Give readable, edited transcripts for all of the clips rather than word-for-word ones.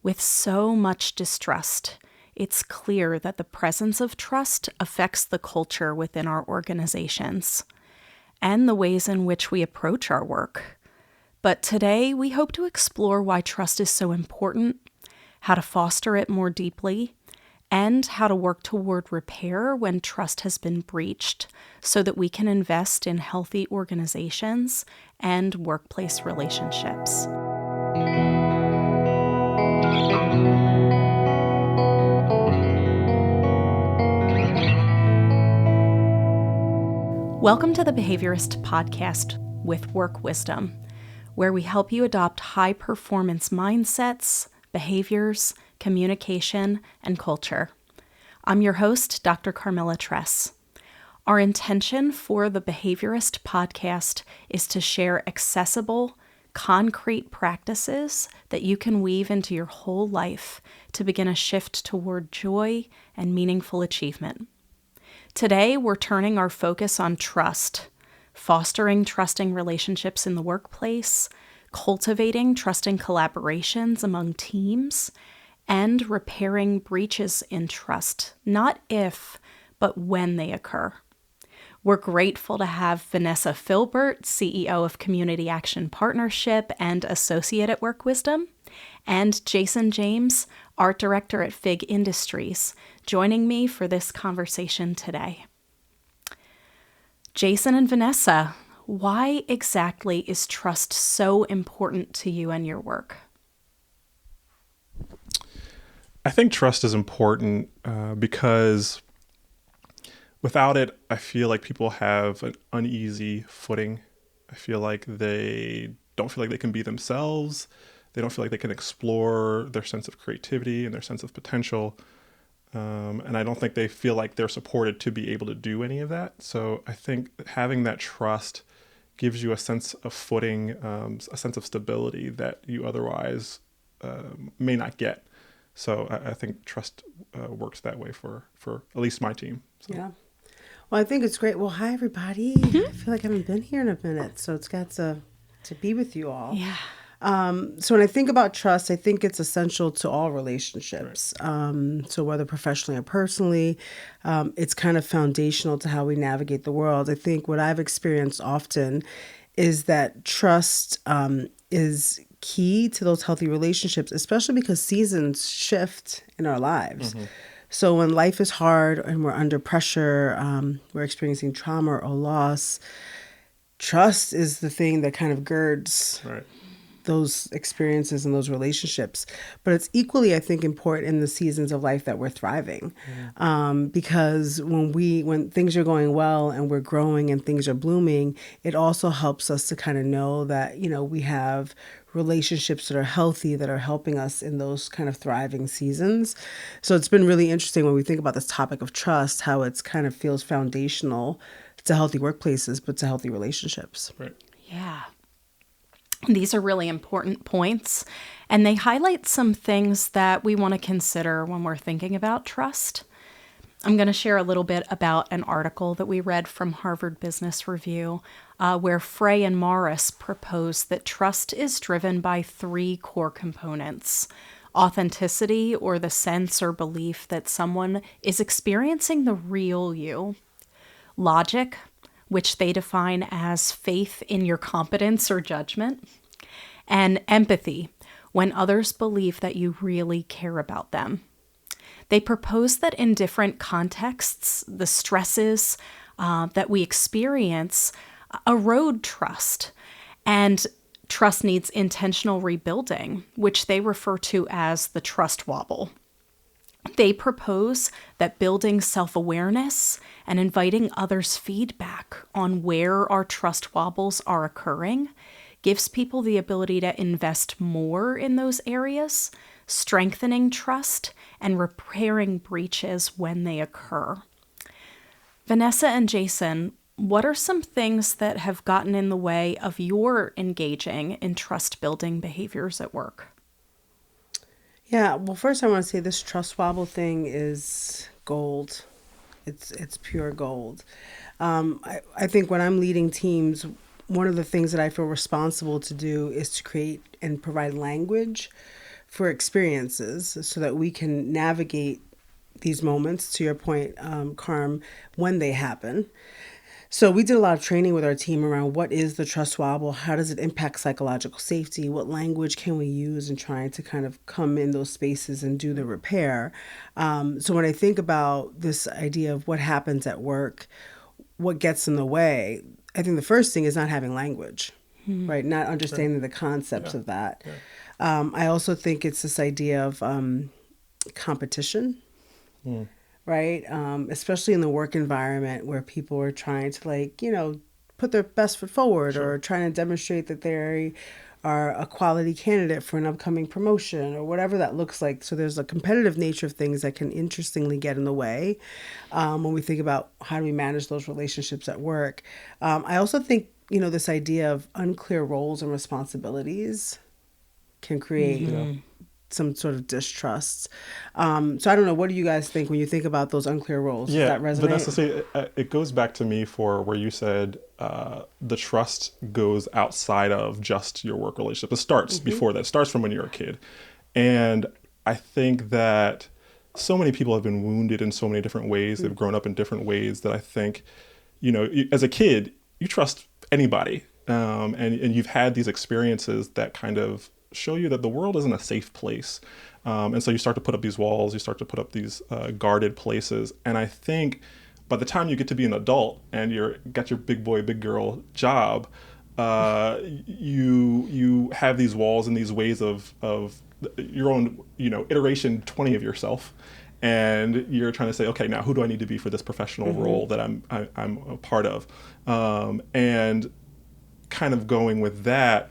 With so much distrust, it's clear that the presence of trust affects the culture within our organizations and the ways in which we approach our work. But today, we hope to explore why trust is so important, how to foster it more deeply, and how to work toward repair when trust has been breached so that we can invest in healthy organizations and workplace relationships. Welcome to the Behaviorist Podcast with Work Wisdom, where we help you adopt high-performance mindsets, behaviors, communication, and culture. I'm your host, Dr. Carmella Tress. Our intention for the Behaviorist Podcast is to share accessible, concrete practices that you can weave into your whole life to begin a shift toward joy and meaningful achievement. Today, we're turning our focus on trust, fostering trusting relationships in the workplace, cultivating trusting collaborations among teams, and repairing breaches in trust, not if, but when they occur. We're grateful to have Vanessa Philbert, CEO of Community Action Partnership and Associate at Work Wisdom, and Jason James, Art Director at Fig Industries, joining me for this conversation today. Jason and Vanessa, why exactly is trust so important to you and your work? I think trust is important because without it, I feel like people have an uneasy footing. I feel like they don't feel like they can be themselves. They don't feel like they can explore their sense of creativity and their sense of potential. And I don't think they feel like they're supported to be able to do any of that. So I think having that trust gives you a sense of footing, a sense of stability that you otherwise may not get. So I think trust works that way for at least my team. So. Yeah. Well, I think it's great. Well, hi, everybody. I feel like I haven't been here in a minute, so it's got to be with you all. Yeah. So when I think about trust, I think it's essential to all relationships. Right. So whether professionally or personally, it's kind of foundational to how we navigate the world. I think what I've experienced often is that trust is key to those healthy relationships, especially because seasons shift in our lives. Mm-hmm. So when life is hard and we're under pressure, we're experiencing trauma or loss, trust is the thing that kind of girds those experiences and those relationships. But it's equally, I think, important in the seasons of life that we're thriving. Because when things are going well and we're growing and things are blooming, it also helps us to kind of know that, we have relationships that are healthy, that are helping us in those kind of thriving seasons. So it's been really interesting when we think about this topic of trust, how it's kind of feels foundational to healthy workplaces, but to healthy relationships. Right. Yeah. These are really important points, and they highlight some things that we want to consider when we're thinking about trust. I'm going to share a little bit about an article that we read from Harvard Business Review, where Frey and Morris propose that trust is driven by three core components: authenticity, or the sense or belief that someone is experiencing the real you; logic, which they define as faith in your competence or judgment; and empathy, when others believe that you really care about them. They propose that in different contexts, the stresses that we experience erode trust, and trust needs intentional rebuilding, which they refer to as the trust wobble. They propose that building self-awareness and inviting others' feedback on where our trust wobbles are occurring gives people the ability to invest more in those areas, strengthening trust and repairing breaches when they occur. Vanessa and Jason, what are some things that have gotten in the way of your engaging in trust-building behaviors at work? Yeah, well, first I want to say this trust wobble thing is gold. It's pure gold. I think when I'm leading teams, one of the things that I feel responsible to do is to create and provide language for experiences so that we can navigate these moments, to your point, Carm, when they happen. So we did a lot of training with our team around what is the trust wobble, how does it impact psychological safety, what language can we use in trying to kind of come in those spaces and do the repair. So when I think about this idea of what happens at work, what gets in the way, I think the first thing is not having language, right? Not understanding the concepts of that. I also think it's this idea of competition. Right? Especially in the work environment where people are trying to, like, you know, put their best foot forward or trying to demonstrate that they are a quality candidate for an upcoming promotion or whatever that looks like. So there's a competitive nature of things that can interestingly get in the way when we think about how do we manage those relationships at work. I also think, you know, this idea of unclear roles and responsibilities can create some sort of distrust. So I don't know. What do you guys think when you think about those unclear roles? Does that resonate? Vanessa, see, it goes back to me for where you said the trust goes outside of just your work relationship. It starts before that. It starts from when you're a kid. And I think that so many people have been wounded in so many different ways. They've grown up in different ways that I think, you know, as a kid, you trust anybody. And you've had these experiences that kind of show you that the world isn't a safe place. And so you start to put up these walls, you start to put up these guarded places. And I think by the time you get to be an adult and you're got your big boy, big girl job, you have these walls and these ways of your own, you know, iteration 20 of yourself. And you're trying to say, okay, now who do I need to be for this professional role that I'm a part of? And kind of going with that,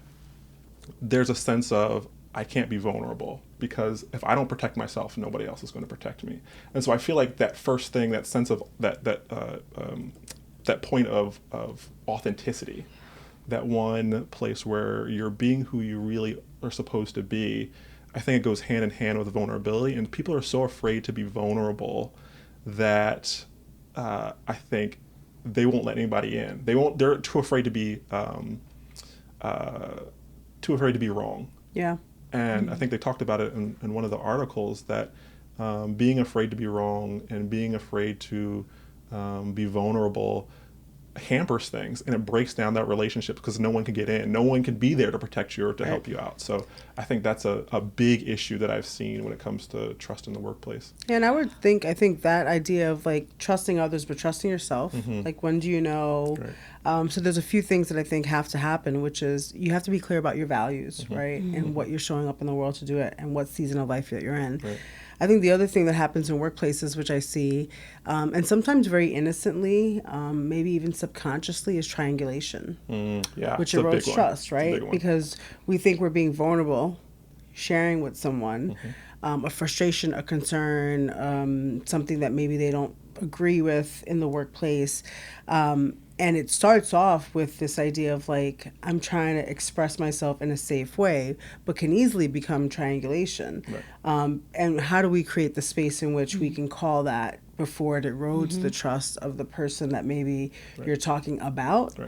there's a sense of I can't be vulnerable because if I don't protect myself, nobody else is going to protect me. And so I feel like that first thing, that sense of that point of authenticity, that one place where you're being who you really are supposed to be, I think it goes hand in hand with vulnerability. And people are so afraid to be vulnerable that I think they won't let anybody in. They're too afraid to be wrong. Yeah. And I think they talked about it in one of the articles that being afraid to be wrong and being afraid to be vulnerable hampers things, and it breaks down that relationship because no one can get in. No one can be there to protect you or to help you out. So I think that's a big issue that I've seen when it comes to trust in the workplace. And I think that idea of like trusting others but trusting yourself, like when do you know? So there's a few things that I think have to happen, which is you have to be clear about your values, right? And what you're showing up in the world to do it and what season of life that you're in. I think the other thing that happens in workplaces, which I see, and sometimes very innocently, maybe even subconsciously, is triangulation, which erodes trust, right? Because we think we're being vulnerable, sharing with someone, a frustration, a concern, something that maybe they don't agree with in the workplace. And it starts off with this idea of like, I'm trying to express myself in a safe way, but can easily become triangulation. And how do we create the space in which we can call that before it erodes the trust of the person that maybe you're talking about?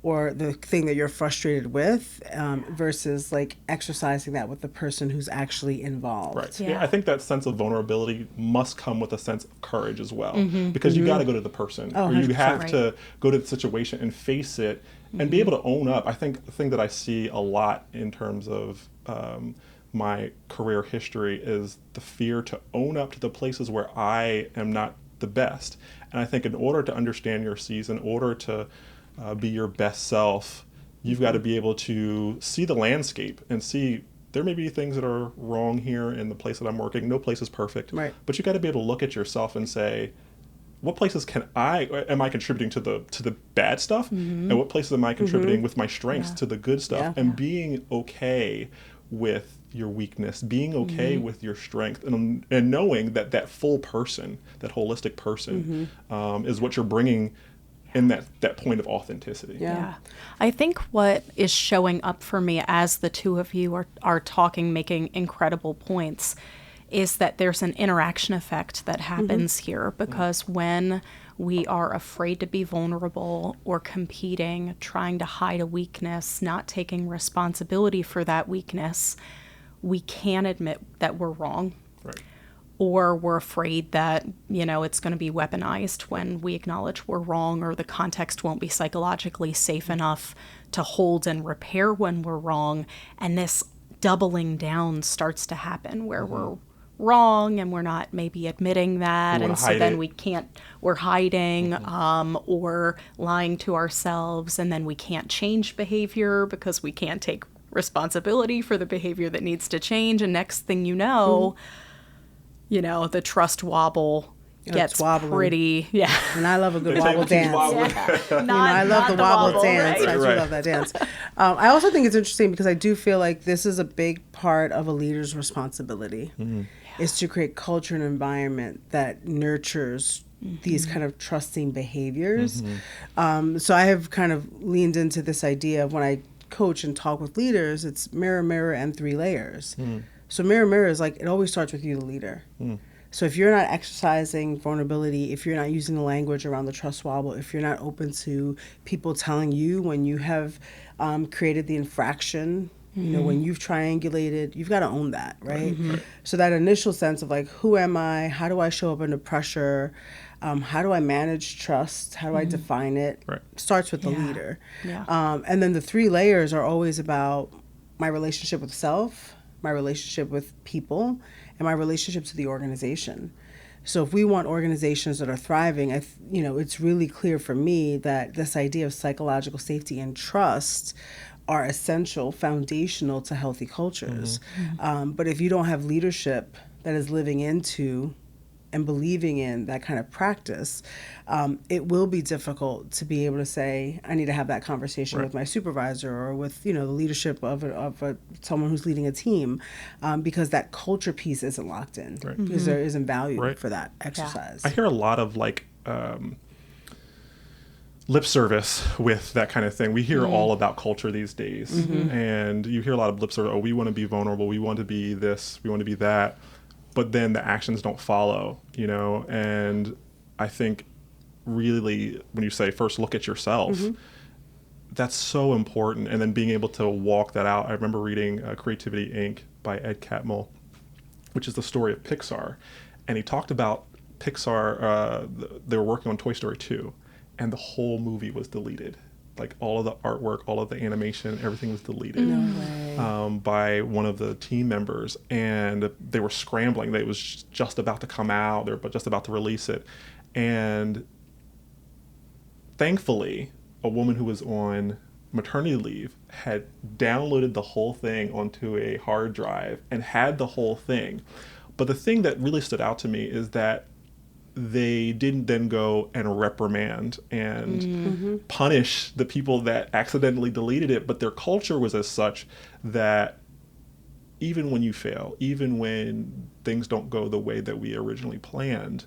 Or the thing that you're frustrated with, versus like exercising that with the person who's actually involved. I think that sense of vulnerability must come with a sense of courage as well, because you got to go to the person, or you have to go to the situation and face it and be able to own up. I think the thing that I see a lot in terms of my career history is the fear to own up to the places where I am not the best. And I think in order to understand your C's, in order to be your best self, you've got to be able to see the landscape and see there may be things that are wrong here in the place that I'm working. No place is perfect, but you got to be able to look at yourself and say, what places am I contributing to the bad stuff, and what places am I contributing with my strengths to the good stuff, and being okay with your weakness, being okay with your strength, and knowing that full person, that holistic person, is what you're bringing in that point of authenticity. I think what is showing up for me as the two of you are talking, making incredible points, is that there's an interaction effect that happens here, because when we are afraid to be vulnerable or competing, trying to hide a weakness, not taking responsibility for that weakness, we can't admit that we're wrong. Right. Or we're afraid that, it's going to be weaponized when we acknowledge we're wrong, or the context won't be psychologically safe enough to hold and repair when we're wrong. And this doubling down starts to happen where we're wrong and we're not maybe admitting that. And so then we're hiding or lying to ourselves. And then we can't change behavior because we can't take responsibility for the behavior that needs to change. And next thing you know, the trust wobble gets pretty, And I love a good wobble dance. I love the wobble dance. Right? I do love that dance. I also think it's interesting because I do feel like this is a big part of a leader's responsibility, is to create culture and environment that nurtures these kind of trusting behaviors. So I have kind of leaned into this idea of when I coach and talk with leaders, it's mirror, mirror, and 3 layers. So mirror, mirror is like, it always starts with you, the leader. So if you're not exercising vulnerability, if you're not using the language around the trust wobble, if you're not open to people telling you when you have created the infraction, when you've triangulated, you've got to own that, right? So that initial sense of like, who am I? How do I show up under pressure? How do I manage trust? How do I define it? Starts with the leader. And then the 3 layers are always about my relationship with self, my relationship with people, and my relationship to the organization. So if we want organizations that are thriving, it's really clear for me that this idea of psychological safety and trust are essential, foundational to healthy cultures. But if you don't have leadership that is living into and believing in that kind of practice, it will be difficult to be able to say, I need to have that conversation with my supervisor or with, the leadership of someone who's leading a team, because that culture piece isn't locked in, because there isn't value for that exercise. I hear a lot of lip service with that kind of thing. We hear all about culture these days, and you hear a lot of lip service. Oh, we want to be vulnerable. We want to be this. We want to be that. But then the actions don't follow, and I think really when you say first look at yourself, that's so important. And then being able to walk that out. I remember reading Creativity Inc. by Ed Catmull, which is the story of Pixar. And he talked about Pixar, they were working on Toy Story 2, and the whole movie was deleted. Like all of the artwork, all of the animation, everything was deleted by one of the team members, and they were scrambling. It was just about to come out. They were just about to release it, and thankfully, a woman who was on maternity leave had downloaded the whole thing onto a hard drive and had the whole thing. But the thing that really stood out to me is that they didn't then go and reprimand and punish the people that accidentally deleted it, but their culture was as such that even when you fail, even when things don't go the way that we originally planned,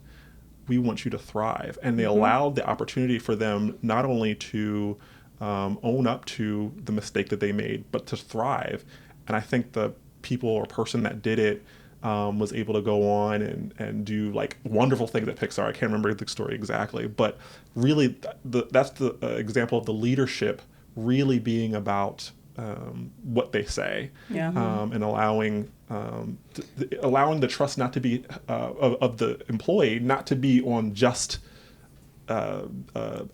we want you to thrive. And they allowed the opportunity for them not only to own up to the mistake that they made, but to thrive. And I think the people or person that did it was able to go on and do like wonderful things at Pixar. I can't remember the story exactly, but really that's the example of the leadership really being about what they say, and allowing the trust not to be of the employee, not to be on just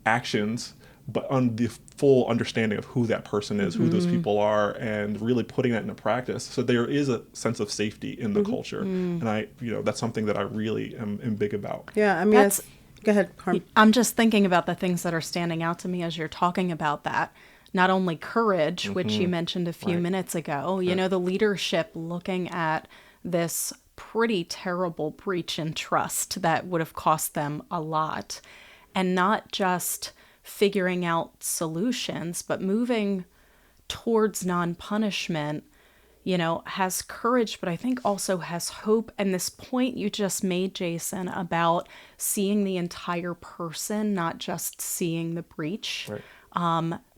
actions, but on the full understanding of who that person is, who those people are, and really putting that into practice. So there is a sense of safety in the culture. And that's something that I really am big about. Yeah, I mean, go ahead, Carm. I'm just thinking about the things that are standing out to me as you're talking about that. Not only courage, which you mentioned a few minutes ago, the leadership looking at this pretty terrible breach in trust that would have cost them a lot, and not just figuring out solutions, but moving towards non-punishment, has courage, but I think also has hope. And this point you just made, Jason, about seeing the entire person, not just seeing the breach,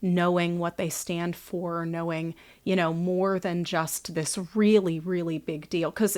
knowing what they stand for, knowing, more than just this really, really big deal. Because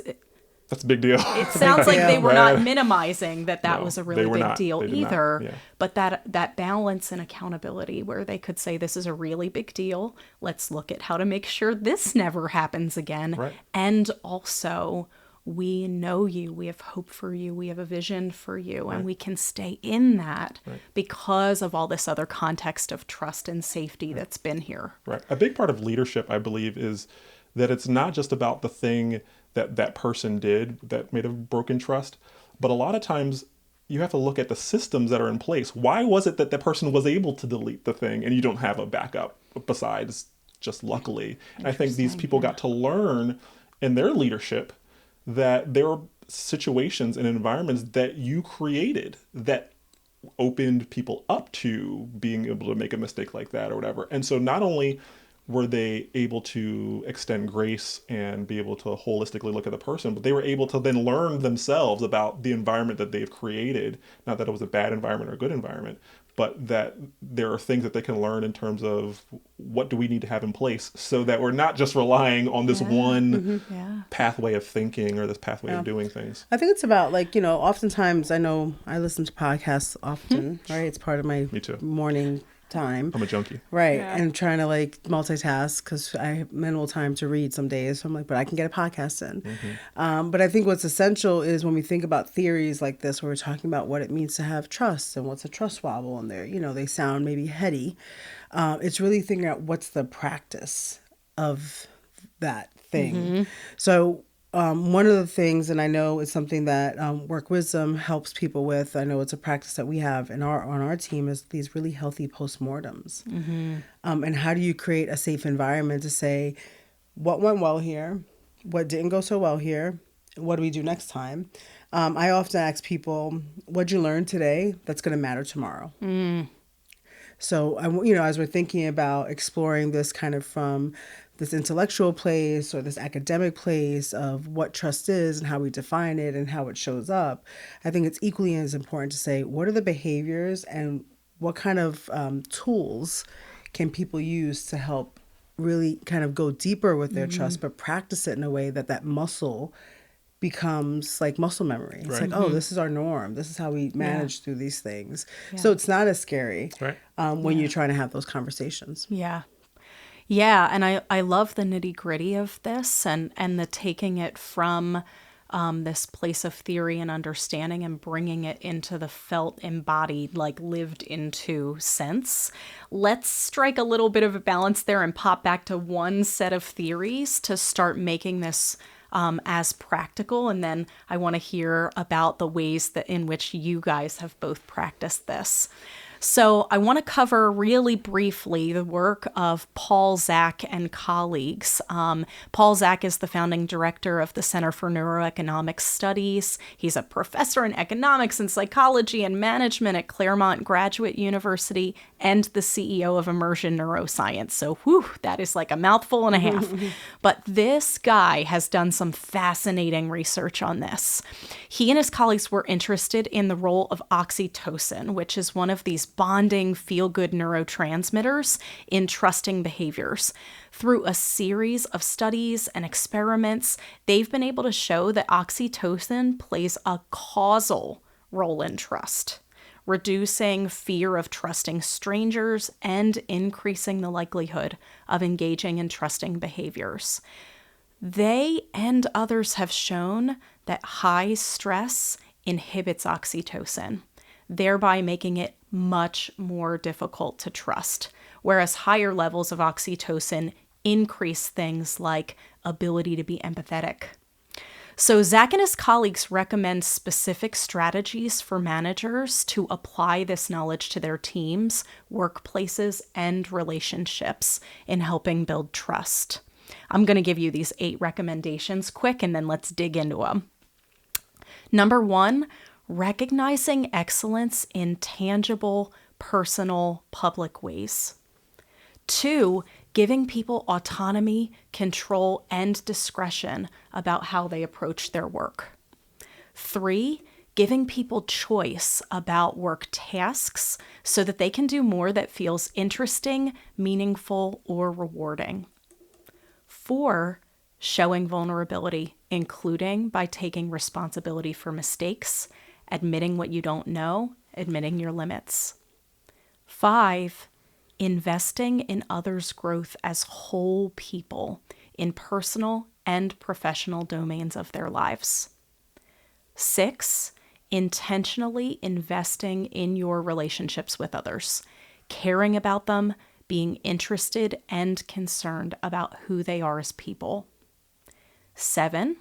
That's a big deal. It sounds like they were Right. not minimizing that No, was a they really were big not. deal They did not. either. Yeah. But that balance and accountability where they could say, this is a really big deal. Let's look at how to make sure this never happens again. Right. And also, we know you. We have hope for you. We have a vision for you. And we can stay in that because of all this other context of trust and safety that's been here. Right. A big part of leadership, I believe, is that it's not just about the thing that that person did that may have broken trust, but a lot of times you have to look at the systems that are in place. Why was it that the person was able to delete the thing and you don't have a backup besides just luckily? And I think these people got to learn in their leadership that there are situations and environments that you created that opened people up to being able to make a mistake like that or whatever. And so not only were they able to extend grace and be able to holistically look at the person, but they were able to then learn themselves about the environment that they've created. Not that it was a bad environment or a good environment, but that there are things that they can learn in terms of what do we need to have in place so that we're not just relying on this one pathway of thinking or this pathway of doing things. I think it's about oftentimes I know I listen to podcasts often, right? It's part of my Me too. morning time. I'm a junkie. Right. And trying to multitask because I have minimal time to read some days. So I'm like, but I can get a podcast in. But I think what's essential is when we think about theories like this, where we're talking about what it means to have trust and what's a trust wobble, and they sound maybe heady. It's really figuring out what's the practice of that thing. So one of the things, and I know it's something that Work Wisdom helps people with, I know it's a practice that we have on our team, is these really healthy postmortems. And how do you create a safe environment to say, what went well here? What didn't go so well here? What do we do next time? I often ask people, what'd you learn today that's going to matter tomorrow? So, as we're thinking about exploring this kind of from this intellectual place or this academic place of what trust is and how we define it and how it shows up, I think it's equally as important to say, what are the behaviors and what kind of tools can people use to help really kind of go deeper with their trust, but practice it in a way that muscle becomes like muscle memory. It's Right. like, oh, this is our norm. This is how we manage through these things. So it's not as scary when you're trying to have those conversations. Yeah. Yeah. And I love the nitty gritty of this and the taking it from this place of theory and understanding and bringing it into the felt, embodied, lived into sense. Let's strike a little bit of a balance there and pop back to one set of theories to start making this as practical. And then I want to hear about the ways that in which you guys have both practiced this. So I want to cover really briefly the work of Paul Zak and colleagues. Paul Zak is the founding director of the Center for Neuroeconomic Studies. He's a professor in economics and psychology and management at Claremont Graduate University and the CEO of Immersion Neuroscience. So that is like a mouthful and a half. But this guy has done some fascinating research on this. He and his colleagues were interested in the role of oxytocin, which is one of these bonding, feel-good neurotransmitters in trusting behaviors. Through a series of studies and experiments, they've been able to show that oxytocin plays a causal role in trust, reducing fear of trusting strangers and increasing the likelihood of engaging in trusting behaviors. They and others have shown that high stress inhibits oxytocin, thereby making it much more difficult to trust, whereas higher levels of oxytocin increase things like ability to be empathetic. So Zak and his colleagues recommend specific strategies for managers to apply this knowledge to their teams, workplaces, and relationships in helping build trust. I'm going to give you these 8 recommendations quick, and then let's dig into them. Number 1, recognizing excellence in tangible, personal, public ways. 2, giving people autonomy, control, and discretion about how they approach their work. 3, giving people choice about work tasks so that they can do more that feels interesting, meaningful, or rewarding. 4, showing vulnerability including by taking responsibility for mistakes, admitting what you don't know, admitting your limits. 5, investing in others' growth as whole people in personal and professional domains of their lives. 6, intentionally investing in your relationships with others, caring about them, being interested and concerned about who they are as people. 7,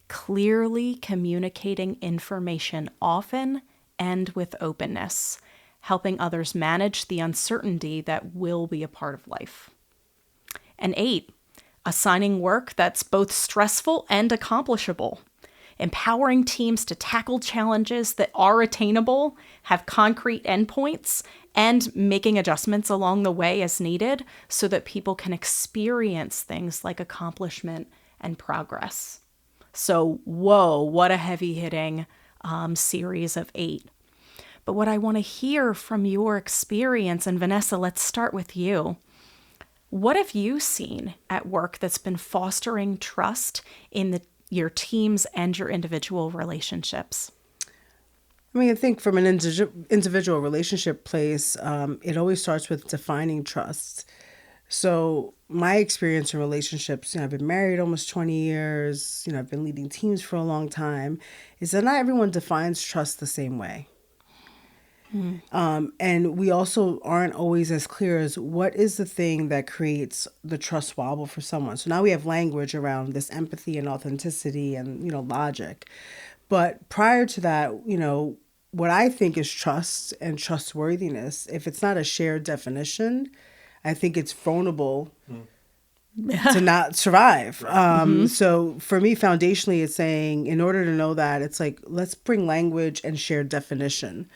clearly communicating information often and with openness, helping others manage the uncertainty that will be a part of life. And 8, assigning work that's both stressful and accomplishable, empowering teams to tackle challenges that are attainable, have concrete endpoints, and making adjustments along the way as needed so that people can experience things like accomplishment and progress. So, whoa, what a heavy-hitting series of 8. But what I want to hear from your experience, and Vanessa, let's start with you. What have you seen at work that's been fostering trust in your teams and your individual relationships? I mean, I think from an individual relationship place, it always starts with defining trust. So my experience in relationships, I've been married almost 20 years, I've been leading teams for a long time, is that not everyone defines trust the same way. And we also aren't always as clear as what is the thing that creates the trust wobble for someone. So now we have language around this empathy and authenticity and, logic. But prior to that, what I think is trust and trustworthiness, if it's not a shared definition, I think it's vulnerable to not survive. So for me, foundationally, it's saying in order to know that, it's like, let's bring language and shared definition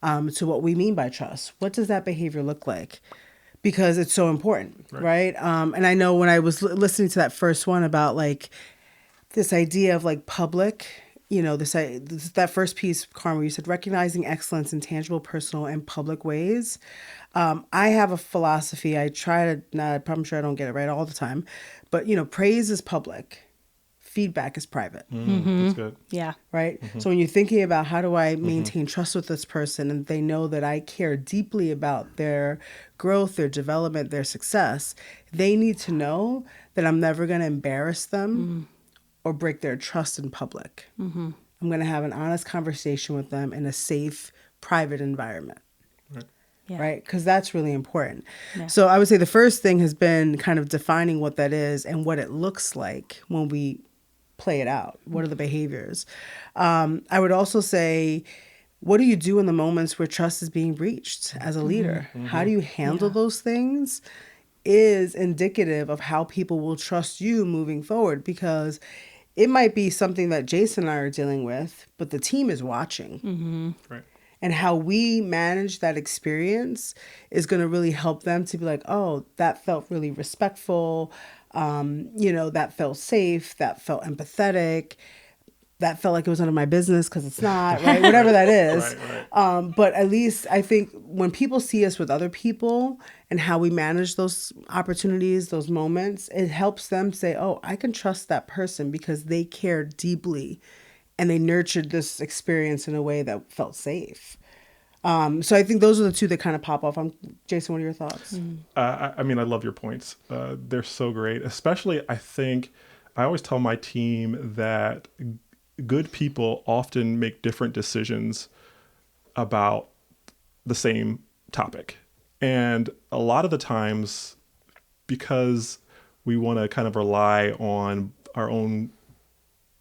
to what we mean by trust. What does that behavior look like? Because it's so important, right? And I know when I was listening to that first one about like this idea of like public, that first piece, Carmen, you said recognizing excellence in tangible, personal, and public ways. I have a philosophy. I'm sure I don't get it right all the time, but praise is public. Feedback is private. That's good. Yeah. Right? So when you're thinking about how do I maintain trust with this person and they know that I care deeply about their growth, their development, their success, they need to know that I'm never going to embarrass them or break their trust in public. I'm going to have an honest conversation with them in a safe, private environment. Right? Because that's really important. Yeah. So I would say the first thing has been kind of defining what that is and what it looks like when we play it out. What are the behaviors? I would also say, what do you do in the moments where trust is being breached as a leader? How do you handle those things is indicative of how people will trust you moving forward, because it might be something that Jason and I are dealing with, but the team is watching. Right. And how we manage that experience is going to really help them to be like, oh, that felt really respectful. That felt safe. That felt empathetic. That felt like it was none of my business because it's not, right? Whatever that is. Right. But at least I think when people see us with other people and how we manage those opportunities, those moments, it helps them say, oh, I can trust that person because they care deeply and they nurtured this experience in a way that felt safe. So I think those are the two that kind of pop off. Jason, what are your thoughts? I mean, I love your points. They're so great. Especially, I think, I always tell my team that good people often make different decisions about the same topic. And a lot of the times, because we want to kind of rely on our own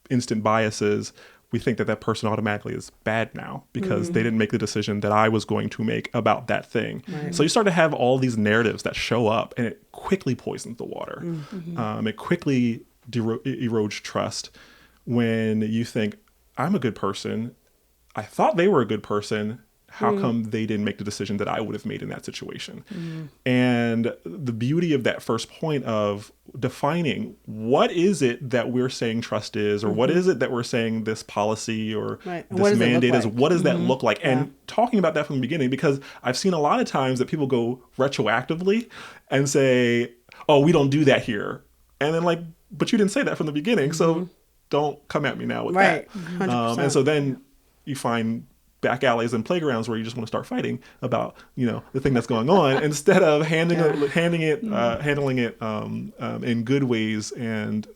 instant biases, we think that person automatically is bad now because they didn't make the decision that I was going to make about that thing. Right. So you start to have all these narratives that show up, and it quickly poisons the water. It quickly erodes trust when you think, I'm a good person. I thought they were a good person. How come they didn't make the decision that I would have made in that situation? And the beauty of that first point of defining what is it that we're saying trust is, or what is it that we're saying this policy or this mandate is, what does that look like? And talking about that from the beginning, because I've seen a lot of times that people go retroactively and say, oh, we don't do that here. And then but you didn't say that from the beginning. So don't come at me now with Right. that. 100%. And so then you find back alleys and playgrounds where you just want to start fighting about, the thing that's going on instead of handling it in good ways and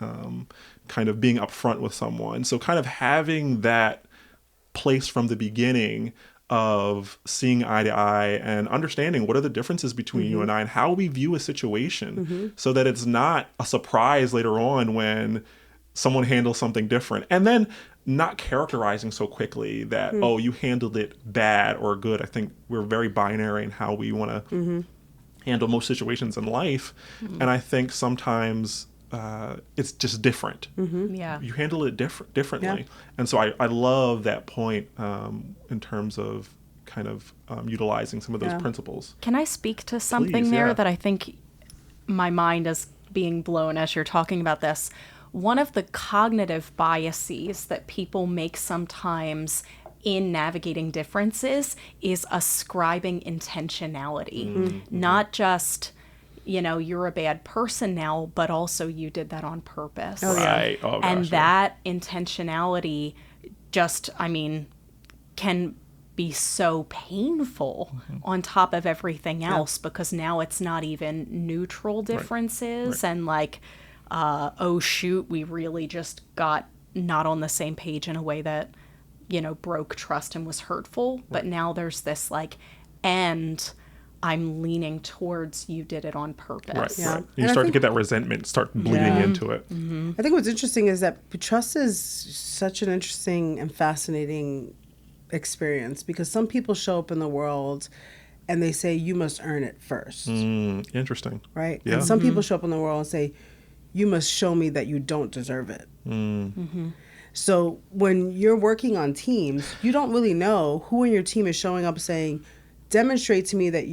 kind of being upfront with someone. So kind of having that place from the beginning of seeing eye to eye and understanding what are the differences between you and I and how we view a situation so that it's not a surprise later on when someone handles something different. And then not characterizing so quickly that, oh, you handled it bad or good. I think we're very binary in how we want to handle most situations in life. And I think sometimes it's just different. Yeah. You handle it differently. Yeah. And so I love that point in terms of kind of utilizing some of those principles. Can I speak to something Please, there yeah. that I think my mind is being blown as you're talking about this? One of the cognitive biases that people make sometimes in navigating differences is ascribing intentionality. Not just, you're a bad person now, but also you did that on purpose. Right. Oh, gosh, And yeah. that intentionality just, can be so painful on top of everything else because now it's not even neutral differences and like, oh shoot, we really just got not on the same page in a way that, broke trust and was hurtful. But now there's this like, and I'm leaning towards you did it on purpose. Right. Yeah. Right. You And I start to think- get that resentment, start bleeding into it. I think what's interesting is that trust is such an interesting and fascinating experience because some people show up in the world and they say you must earn it first, Interesting. right? Yeah. And some people show up in the world and say you must show me that you don't deserve it. So when you're working on teams, you don't really know who in your team is showing up saying, demonstrate to me that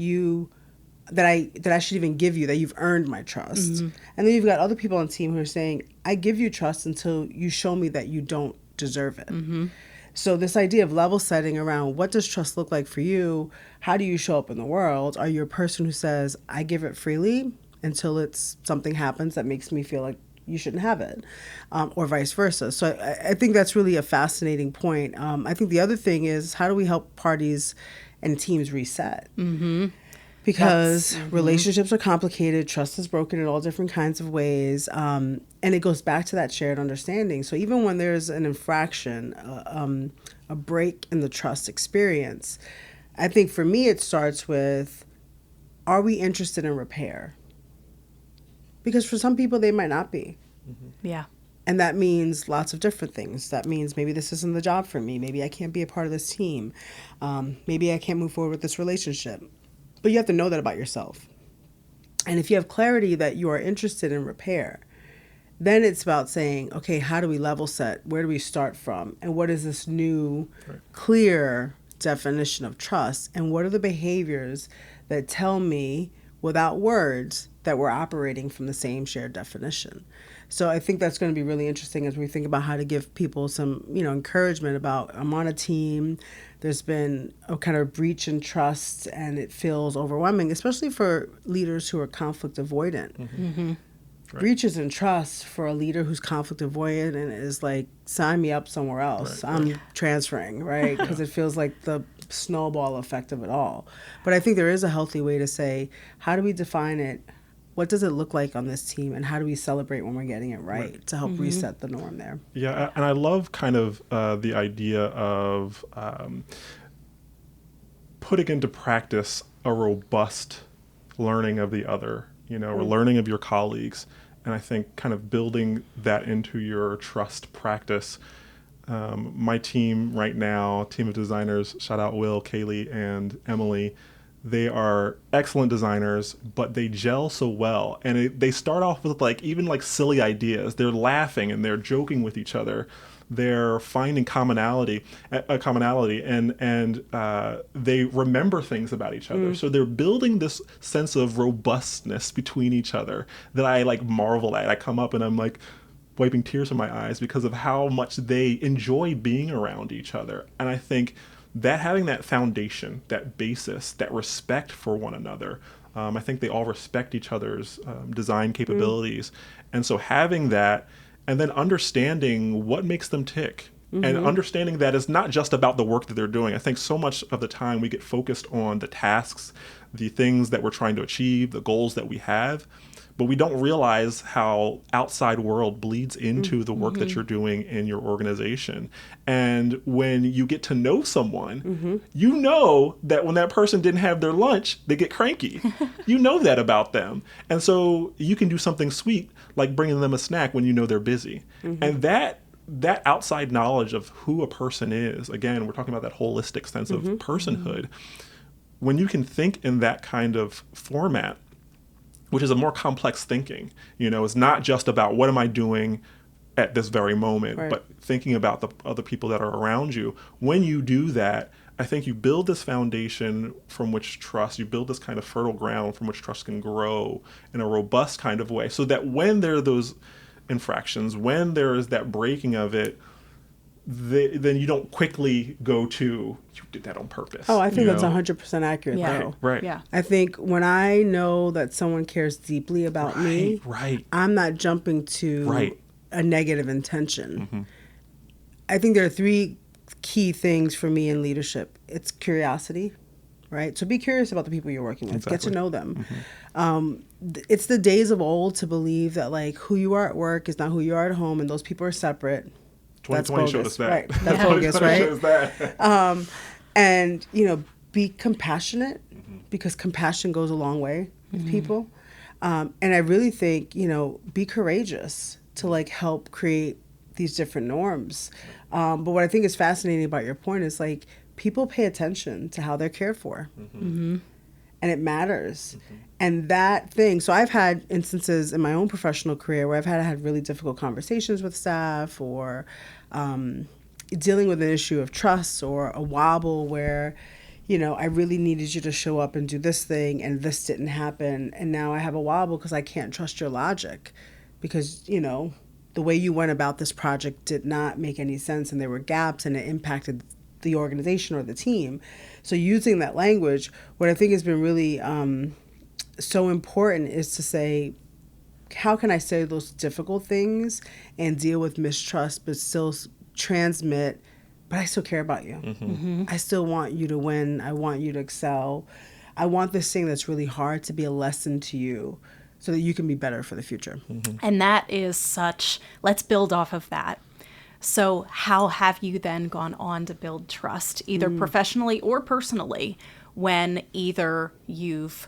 I should even give you, that you've earned my trust. And then you've got other people on the team who are saying, I give you trust until you show me that you don't deserve it. So this idea of level setting around what does trust look like for you? How do you show up in the world? Are you a person who says, I give it freely until something happens that makes me feel like you shouldn't have it, or vice versa. So I think that's really a fascinating point. I think the other thing is how do we help parties and teams reset? Because relationships are complicated, trust is broken in all different kinds of ways, and it goes back to that shared understanding. So even when there's an infraction, a break in the trust experience, I think for me it starts with, are we interested in repair? Because for some people they might not be. Yeah. And that means lots of different things. That means maybe this isn't the job for me. Maybe I can't be a part of this team. Maybe I can't move forward with this relationship. But you have to know that about yourself. And if you have clarity that you are interested in repair, then it's about saying, okay, how do we level set? Where do we start from? And what is this new, clear definition of trust? And what are the behaviors that tell me without words that we're operating from the same shared definition? So I think that's going to be really interesting as we think about how to give people some, encouragement about, I'm on a team, there's been a kind of breach in trust and it feels overwhelming, especially for leaders who are conflict avoidant. Breaches in trust for a leader who's conflict avoidant and is like, sign me up somewhere else. I'm transferring, right? Because it feels like the snowball effect of it all. But I think there is a healthy way to say, how do we define it? What does it look like on this team? And how do we celebrate when we're getting it right to help reset the norm there? Yeah, and I love kind of the idea of putting into practice a robust learning of the other, or learning of your colleagues. And I think kind of building that into your trust practice. My team right now, team of designers, shout out Will, Kaylee, and Emily. They are excellent designers, but they gel so well. And they start off with even silly ideas. They're laughing and they're joking with each other. They're finding commonality, and they remember things about each other. So they're building this sense of robustness between each other that I marvel at. I come up and I'm wiping tears from my eyes because of how much they enjoy being around each other. And I think that having that foundation, that basis, that respect for one another, I think they all respect each other's design capabilities. And so having that and then understanding what makes them tick. And understanding that it's not just about the work that they're doing. I think so much of the time we get focused on the tasks, the things that we're trying to achieve, the goals that we have, but we don't realize how outside world bleeds into the work that you're doing in your organization. And when you get to know someone, you know that when that person didn't have their lunch, they get cranky. You know that about them. And so you can do something sweet like bringing them a snack when you know they're busy. And that outside knowledge of who a person is, again, we're talking about that holistic sense of personhood. When you can think in that kind of format, which is a more complex thinking, it's not just about what am I doing at this very moment, Right. but thinking about the other people that are around you. When you do that, I think you build this foundation from which you build this kind of fertile ground from which trust can grow in a robust kind of way, so that when there are those infractions, when there is that breaking of it, then you don't quickly go to, you did that on purpose. Oh, I think that's know? 100% accurate, Yeah. though. Right. Yeah. I think when I know that someone cares deeply about me, Right. I'm not jumping to Right. a negative intention. I think there are three key things for me in leadership. It's curiosity, right? So be curious about the people you're working with. Get to Exactly. know them. It's the days of old to believe that like who you are at work is not who you are at home, and those people are separate. That's 2020 showed bogus, us that. right? That's bogus, 2020 right? shows that. And be compassionate, because compassion goes a long way with people. And I really think be courageous to like help create these different norms. But what I think is fascinating about your point is like people pay attention to how they're cared for, and it matters. And that thing. So I've had instances in my own professional career where I've had really difficult conversations with staff, or dealing with an issue of trust or a wobble where, I really needed you to show up and do this thing and this didn't happen. And now I have a wobble because I can't trust your logic, because, the way you went about this project did not make any sense, and there were gaps, and it impacted the organization or the team. So using that language, what I think has been really so important is to say, how can I say those difficult things and deal with mistrust, but still transmit, but I still care about you. I still want you to win. I want you to excel. I want this thing that's really hard to be a lesson to you so that you can be better for the future. And that is let's build off of that. So how have you then gone on to build trust, either professionally or personally, when either you've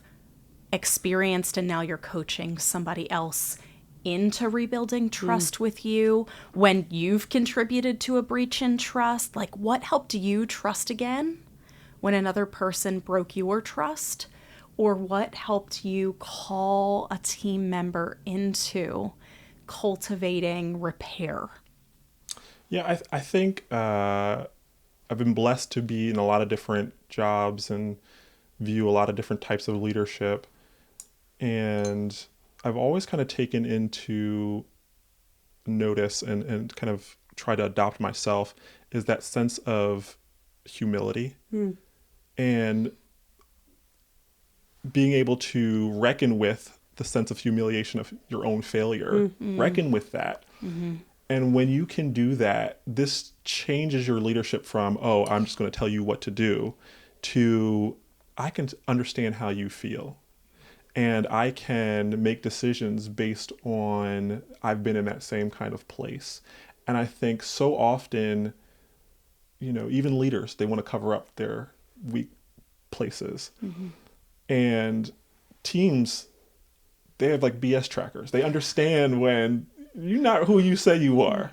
experienced and now you're coaching somebody else into rebuilding trust with you, when you've contributed to a breach in trust? Like, what helped you trust again when another person broke your trust? Or what helped you call a team member into cultivating repair? Yeah, I think I've been blessed to be in a lot of different jobs and view a lot of different types of leadership. And I've always kind of taken into notice and kind of try to adopt myself is that sense of humility and being able to reckon with the sense of humiliation of your own failure, reckon with that. And when you can do that, this changes your leadership from, oh, I'm just going to tell you what to do, to I can understand how you feel. And I can make decisions based on I've been in that same kind of place. And I think so often, even leaders, they want to cover up their weak places. And teams, they have like BS trackers. They understand when you're not who you say you are.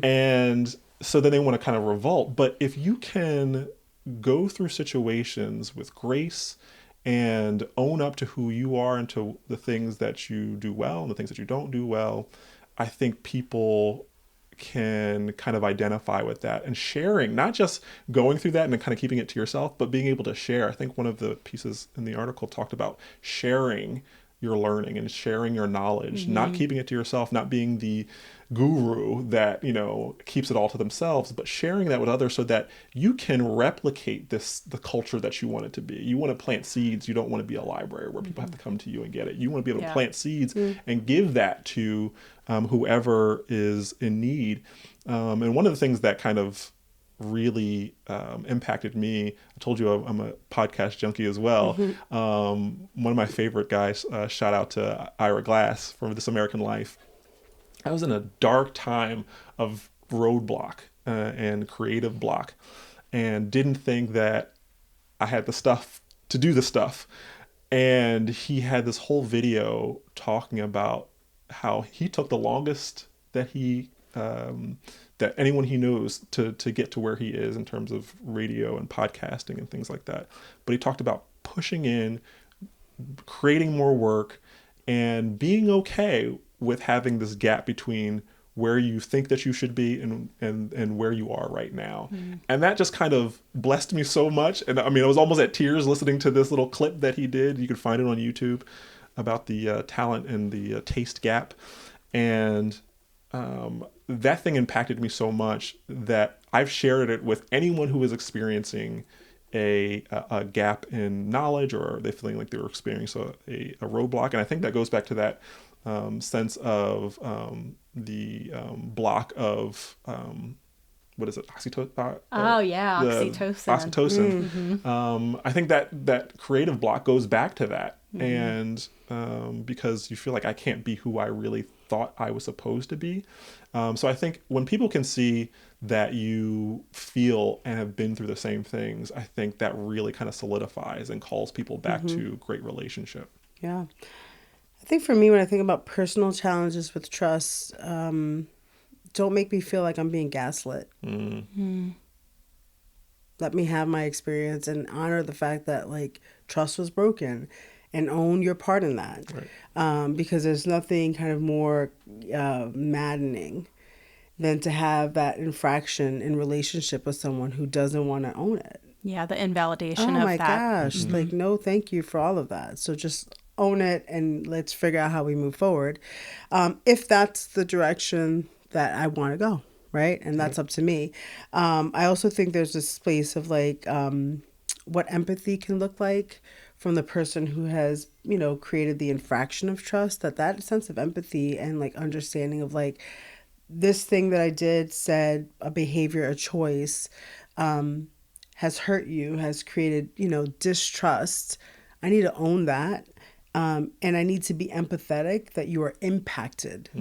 And so then they want to kind of revolt. But if you can go through situations with grace and own up to who you are and to the things that you do well and the things that you don't do well, I think people can kind of identify with that, and sharing, not just going through that and then kind of keeping it to yourself, but being able to share. I think one of the pieces in the article talked about sharing your learning and sharing your knowledge, not keeping it to yourself, not being the guru that, you know, keeps it all to themselves, but sharing that with others so that you can replicate the culture that you want it to be. You want to plant seeds. You don't want to be a library where people have to come to you and get it. You want to be able to plant seeds and give that to whoever is in need. And one of the things that kind of really impacted me, I told you I'm a podcast junkie as well. One of my favorite guys, shout out to Ira Glass from This American Life. I was in a dark time of roadblock and creative block, and didn't think that I had the stuff to do the stuff. And he had this whole video talking about how he took the longest that that anyone he knows to get to where he is in terms of radio and podcasting and things like that. But he talked about pushing in, creating more work, and being okay with having this gap between where you think that you should be and where you are right now. And that just kind of blessed me so much. And I mean, I was almost at tears listening to this little clip that he did. You can find it on YouTube about the talent and the taste gap. And that thing impacted me so much that I've shared it with anyone who is experiencing a gap in knowledge, or they feeling like they were experiencing a roadblock. And I think that goes back to that sense of the block of what is it? Oxytocin. Oxytocin. I think that creative block goes back to that, and because you feel like I can't be who I really thought I was supposed to be. So I think when people can see that you feel and have been through the same things, I think that really kind of solidifies and calls people back to great relationship. Yeah. I think for me, when I think about personal challenges with trust, don't make me feel like I'm being gaslit. Let me have my experience and honor the fact that, like, trust was broken, and own your part in that. Right. Because there's nothing kind of more maddening than to have that infraction in relationship with someone who doesn't want to own it. Yeah, the invalidation of that. Oh my gosh. Like, no, thank you for all of that. So just own it and let's figure out how we move forward. If that's the direction that I want to go, right? And that's up to me. I also think there's this space of like what empathy can look like from the person who has, you know, created the infraction of trust, that sense of empathy and like understanding of like, this thing that I did, said, a behavior, a choice, has hurt you, has created, you know, distrust. I need to own that. And I need to be empathetic that you are impacted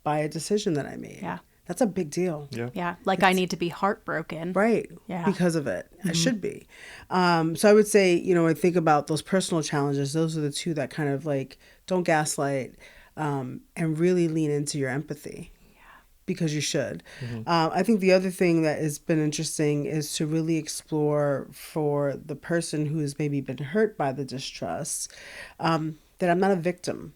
by a decision that I made. Yeah. That's a big deal. Yeah. Like, I need to be heartbroken. Right. Yeah. Because of it. I should be. So I would say, you know, when I think about those personal challenges, those are the two that kind of like, don't gaslight, and really lean into your empathy. Because you should. I think the other thing that has been interesting is to really explore for the person who has maybe been hurt by the distrust, that I'm not a victim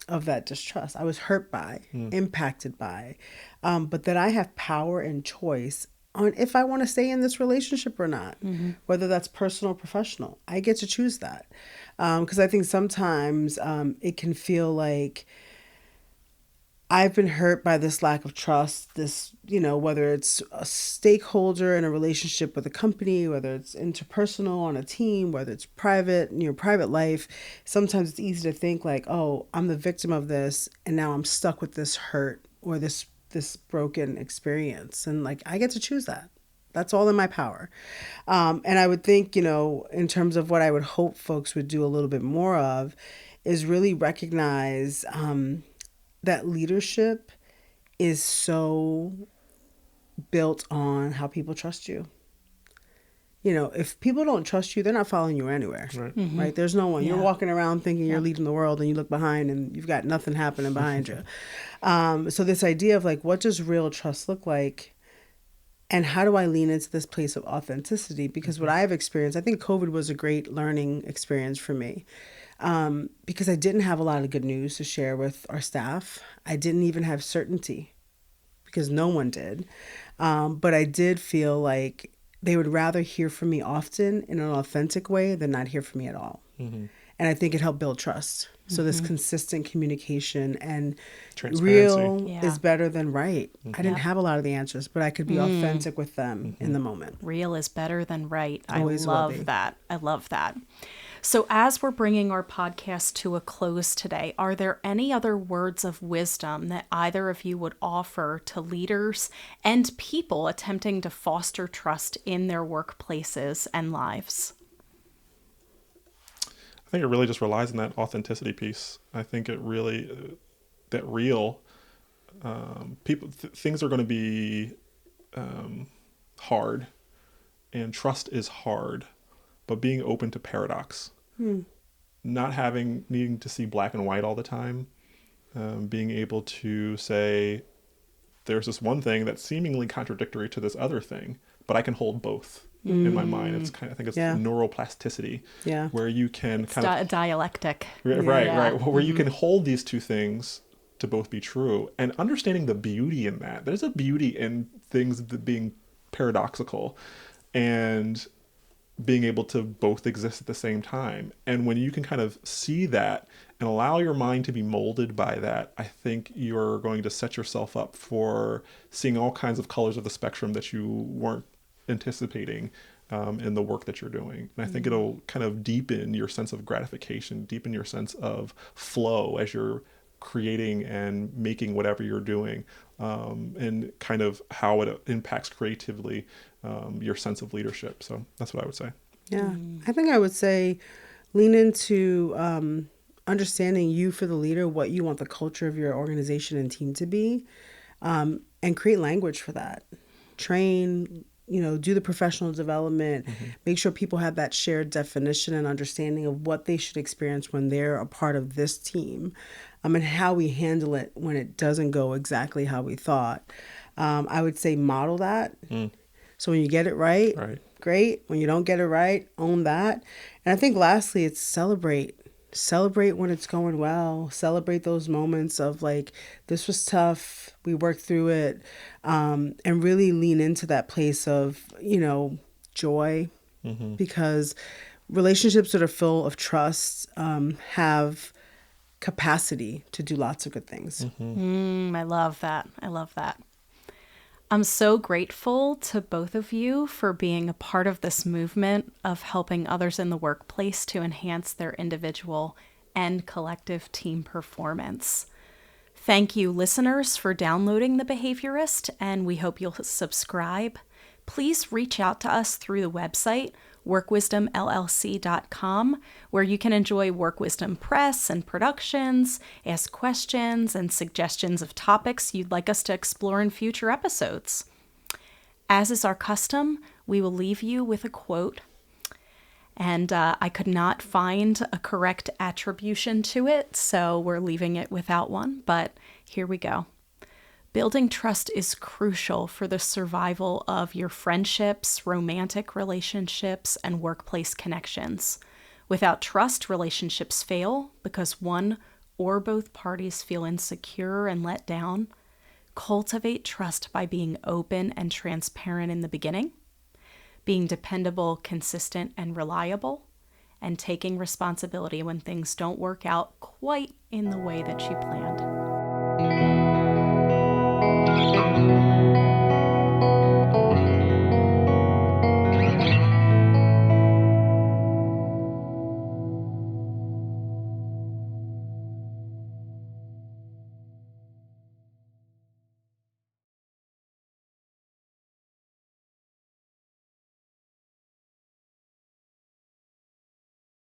of that distrust. I was hurt by, impacted by, but that I have power and choice on if I want to stay in this relationship or not, whether that's personal or professional. I get to choose that. Because I think sometimes it can feel like I've been hurt by this lack of trust, this, you know, whether it's a stakeholder in a relationship with a company, whether it's interpersonal on a team, whether it's private, in your private life. Sometimes it's easy to think like, oh, I'm the victim of this and now I'm stuck with this hurt or this broken experience. And like, I get to choose that. That's all in my power. And I would think, you know, in terms of what I would hope folks would do a little bit more of is really recognize that leadership is so built on how people trust you. You know, if people don't trust you, they're not following you anywhere. Right. Right? There's no one. You're walking around thinking you're leading the world and you look behind and you've got nothing happening behind you. So this idea of like, what does real trust look like? And how do I lean into this place of authenticity? Because what I've experienced, I think COVID was a great learning experience for me. Because I didn't have a lot of good news to share with our staff. I didn't even have certainty because no one did. But I did feel like they would rather hear from me often in an authentic way than not hear from me at all. And I think it helped build trust. So this consistent communication and Transparency. real Yeah. is better than right. I didn't have a lot of the answers, but I could be authentic with them in the moment. Real is better than right. Always I will love be. that. I love that. So, as we're bringing our podcast to a close today, are there any other words of wisdom that either of you would offer to leaders and people attempting to foster trust in their workplaces and lives? I think it really just relies on that authenticity piece. I think it really, that real, things are going to be hard, and trust is hard, but being open to paradox, needing to see black and white all the time, being able to say, there's this one thing that's seemingly contradictory to this other thing, but I can hold both in my mind. It's I think it's neuroplasticity, where you can Dialectic. Right, where you can hold these two things to both be true, and understanding the beauty in that. There's a beauty in things being paradoxical, and being able to both exist at the same time. And when you can kind of see that and allow your mind to be molded by that, I think you're going to set yourself up for seeing all kinds of colors of the spectrum that you weren't anticipating in the work that you're doing. And I think it'll kind of deepen your sense of gratification, deepen your sense of flow as you're creating and making whatever you're doing, and kind of how it impacts creatively your sense of leadership. So that's what I would say. Yeah. I think I would say lean into understanding you for the leader, what you want the culture of your organization and team to be, and create language for that. Train, do the professional development, make sure people have that shared definition and understanding of what they should experience when they're a part of this team, and how we handle it when it doesn't go exactly how we thought. I would say model that. So when you get it right, great. When you don't get it right, own that. And I think lastly, it's celebrate. Celebrate when it's going well. Celebrate those moments of like, this was tough, we worked through it, and really lean into that place of, joy, because relationships that are full of trust have capacity to do lots of good things. I love that. I love that. I'm so grateful to both of you for being a part of this movement of helping others in the workplace to enhance their individual and collective team performance. Thank you, listeners, for downloading The Behaviorist, and we hope you'll subscribe. Please reach out to us through the website, workwisdomllc.com, where you can enjoy Work Wisdom press and productions, ask questions, and suggestions of topics you'd like us to explore in future episodes. As is our custom, we will leave you with a quote. And I could not find a correct attribution to it, so we're leaving it without one, but here we go. Building trust is crucial for the survival of your friendships, romantic relationships, and workplace connections. Without trust, relationships fail because one or both parties feel insecure and let down. Cultivate trust by being open and transparent in the beginning, being dependable, consistent, and reliable, and taking responsibility when things don't work out quite in the way that you planned.